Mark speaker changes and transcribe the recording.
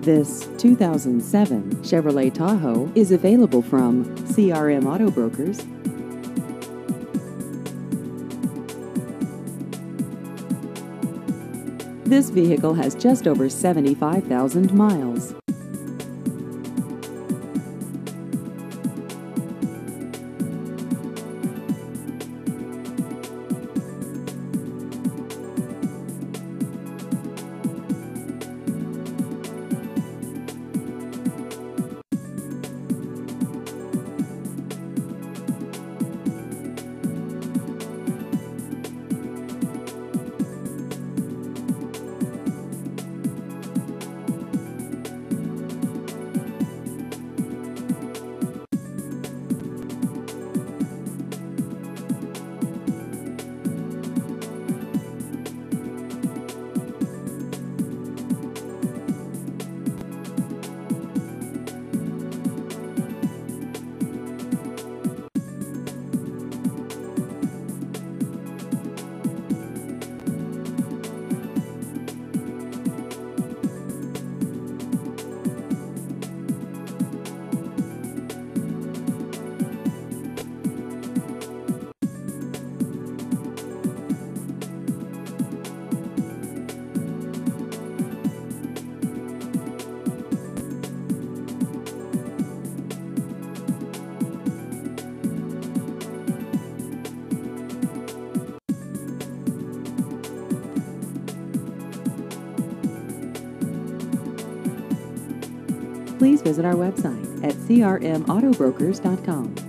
Speaker 1: This 2007 Chevrolet Tahoe is available from CRM Auto Brokers. This vehicle has just over 75,000 miles. Please visit our website at crmautobrokers.com.